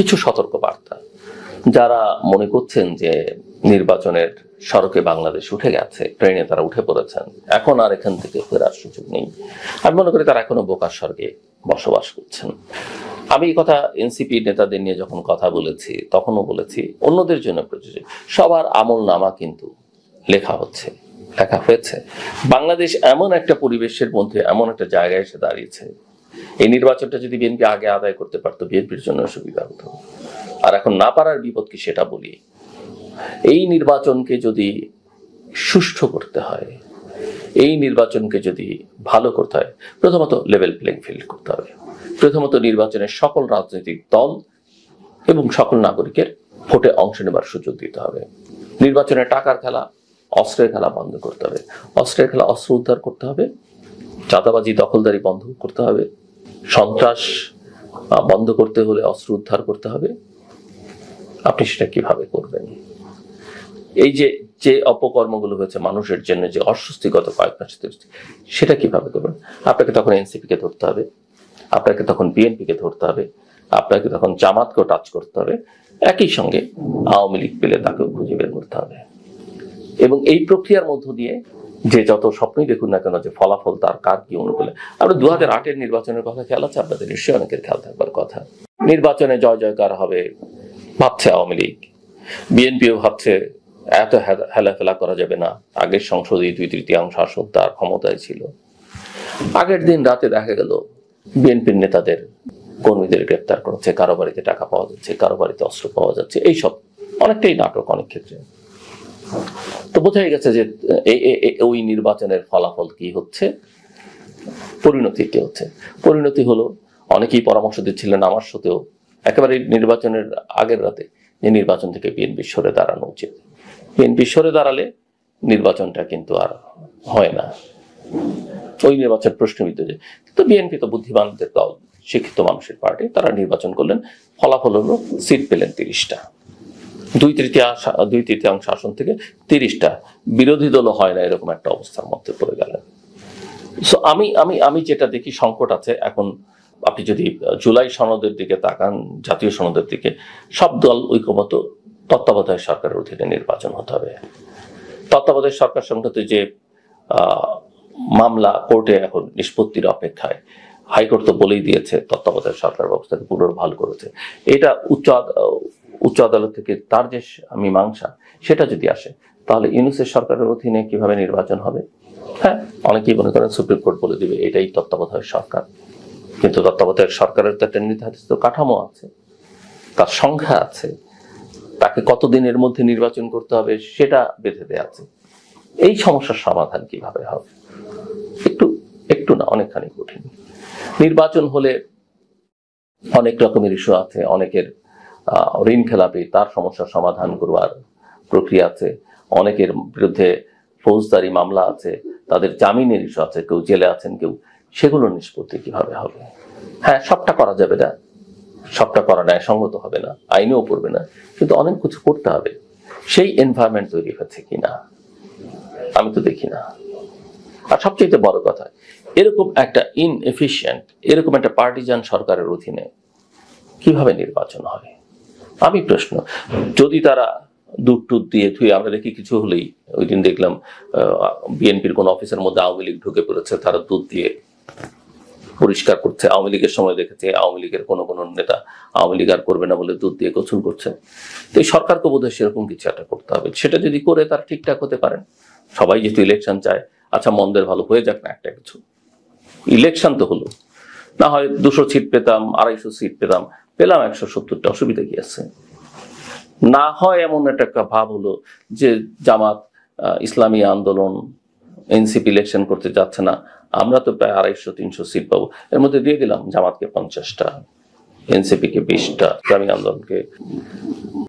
কিছু সতর্কবার্তা। যারা মনে করছেন যে নির্বাচনের সড়কে বাংলাদেশ উঠে গেছে, ট্রেনে তারা উঠে পড়েছেন, এখন আর এখান থেকে ফেরার সুযোগ নেই, আমি মনে করি তারা এখনো বোকার স্বর্গে বসবাস করছেন। আমি এই কথা এনসিপি নেতাদের নিয়ে যখন কথা বলেছি তখনও বলেছি, অন্যদের জন্য প্রযোজ্য। সবার আমল নামা কিন্তু লেখা হয়েছে। বাংলাদেশ এমন একটা পরিবেশের মধ্যে এমন একটা জায়গায় এসে দাঁড়িয়েছে, এই নির্বাচনটা যদি বিএনপি আগে আদায় করতে পারতো বিএনপির জন্য সুবিধা হতো। আর এখন না পারার বিপদ কি সেটা বলি। এই নির্বাচনকে যদি সুষ্ঠু করতে হয়, এই নির্বাচনকে যদি ভালো করতে হয়, প্রথমত লেভেল প্লেইং ফিল্ড করতে হবে। প্রথমত নির্বাচনের সকল রাজনৈতিক দল এবং সকল নাগরিকের ভোটে অংশ নেবার সুযোগ দিতে হবে। নির্বাচনে টাকার খেলা, অস্ত্রের খেলা বন্ধ করতে হবে। অস্ত্রের খেলা অস্ত্র উদ্ধার করতে হবে, চাঁদাবাজি দখলদারি বন্ধ করতে হবে, সন্ত্রাস বন্ধ করতে হলে অস্ত্র উদ্ধার করতে হবে। আপনি সেটা কিভাবে করবেন? এই যে যে অপকর্মগুলো হয়েছে মানুষের জন্য, যে অস্বস্তিগত কয়েক মাস, সেটা কিভাবে করবেন? আপনাকে তখন এনসিপি কে ধরতে হবে, আপনাকে তখন বিএনপি কে ধরতে হবে, আপনাকে তখন জামাতকেও টাচ করতে হবে, একই সঙ্গে আওয়ামী লীগ পেলে তাকেও খুঁজে বের করতে হবে। এবং এই প্রক্রিয়ার মধ্য দিয়ে যে যত স্বপ্নই দেখুন না কেন, যে ফলাফল তার কার কি অনুকূলে। আমরা 2008-এর নির্বাচনের কথা খেয়াল আছে আপনাদের, নিশ্চয়ই অনেকের খেয়াল থাকবার কথা। নির্বাচনে জয় জয়কার হবে ভাবছে আওয়ামী লীগ, বিএনপিও ভাবছে এত হেলাফেলা করা যাবে না, আগের সংসদে 2/3 আসন তার ক্ষমতায় ছিল। আগের দিন রাতে দেখা গেল বিএনপির নেতাদের কর্মীদের গ্রেপ্তার করেছে, কারো বাড়িতে টাকা পাওয়া যাচ্ছে, কারো বাড়িতে অস্ত্র পাওয়া যাচ্ছে। এইসব অনেকটাই নাটক অনেক ক্ষেত্রে। তো বোঝাই গেছে যে ওই নির্বাচনের ফলাফল কি হচ্ছে, পরিণতি কি হচ্ছে। পরিণতি হলো, অনেকেই পরামর্শ দিচ্ছিলেন আমার সাথেও একেবারে নির্বাচনের আগের রাতে, যে নির্বাচন থেকে বিএনপি সরে দাঁড়ানো উচিত। বিএনপি সরে দাঁড়ালে নির্বাচনটা কিন্তু আর হয় না, ওই নির্বাচন প্রশ্নবিদ্ধ। যে কিন্তু বিএনপি তো বুদ্ধিমানদের দল, শিক্ষিত মানুষের পার্টি, তারা নির্বাচন করলেন, ফলাফল হলো সিট পেলেন 30টা, 2/3 আসন থেকে 30টা। বিরোধী দলও হয় না, এরকম একটা অবস্থার মধ্যে পড়ে গেলেন। সো আমি আমি আমি যেটা দেখি সংকট আছে এখন। আপনি যদি জুলাই সনদের দিকে তাকান, জাতীয় সনদের দিকে, সব দল ঐক্যমত তত্ত্বাবধায়ক সরকারের অধীনে নির্বাচন হতে হবে। তত্ত্বাবধায়ক সরকার সংক্রান্ত যে মামলা কোর্টে এখন নিষ্পত্তির অপেক্ষায়, হাইকোর্ট তো বলেই দিয়েছে তত্ত্বাবধায়ক সরকার ব্যবস্থাকে পুনর্বহাল করেছে। এটা উচ্চ আদালত থেকে তার যে মীমাংসা, সেটা যদি আসে, তাহলে ইউনূসের সরকারের অধীনে কিভাবে নির্বাচন হবে? হ্যাঁ, অনেকেই মনে করেন সুপ্রিম কোর্ট বলে দিবে এটাই তত্ত্বাবধায়ক সরকার, কিন্তু তত্ত্বাবধায়ক সরকারের তো একটা নির্ধারিত কাঠামো আছে, তার সংখ্যা আছে, তাকে কতদিনের মধ্যে নির্বাচন করতে হবে সেটা বেঁধে দেওয়া আছে। এই সমস্যার সমাধান কিভাবে হবে? একটু না, অনেকখানি কঠিন। নির্বাচন হলে অনেক রকমের ইস্যু আছে, অনেকের ঋণ খেলাপি, তার সমস্যার সমাধান করবার প্রক্রিয়া আছে, অনেকের বিরুদ্ধে ফৌজদারি মামলা আছে, তাদের জামিনের ইস্যু আছে, কেউ জেলে আছেন, কেউ, সেগুলো নিষ্পত্তি কিভাবে হবে? হ্যাঁ, সবটা করা যাবে না, সবটা করা ন্যায়সঙ্গত হবে না, আইনেও পড়বে না, কিন্তু অনেক কিছু করতে হবে। সেই এনভায়রনমেন্ট তৈরি হচ্ছে কিনা আমি তো দেখি না। আর সবচেয়ে বড় কথা, এরকম একটা ইনএফিশিয়েন্ট, এরকম একটা পার্টিজান সরকারের অধীনে কিভাবে নির্বাচন হয়? আমি প্রশ্ন, যদি তারা দুধ টুধ দিয়ে ধুয়ে, আমরা দেখি কিছু হলেই, ওই দিন দেখলাম বিএনপির কোন অফিসের মধ্যে আওয়ামী লীগ ঢুকে পড়েছে, তারা দুধ দিয়ে পরিষ্কার করছে। আওয়ামী লীগের সময় দেখেছে আওয়ামী লীগের কোনো নেতা আওয়ামী লীগ আর করবে না বলে দুধ দিয়ে গোসল করছে। তো এই সরকারকে বোধহয় সেরকম কিছু একটা করতে হবে। সেটা যদি করে তার ঠিকঠাক হতে পারেন, সবাই যেহেতু ইলেকশন চায়, আচ্ছা মন্দের ভালো হয়ে যাক না একটা কিছু, ইলেকশন তো হলো, না হয় 200 সিট পেতাম, 250 সিট পেলাম 170টা, অসুবিধা কি আছে? না হয় এমন একটা ভাব হলো যে জামাত, ইসলামী আন্দোলন, এনসিপি ইলেকশন করতে যাচ্ছে না, আমরা তো প্রায় 250-300 সিট পাবো, এর মধ্যে দিয়ে দিলাম জামাতকে 50টা, এনসিপি কে 20টা, ইসলামী আন্দোলনকে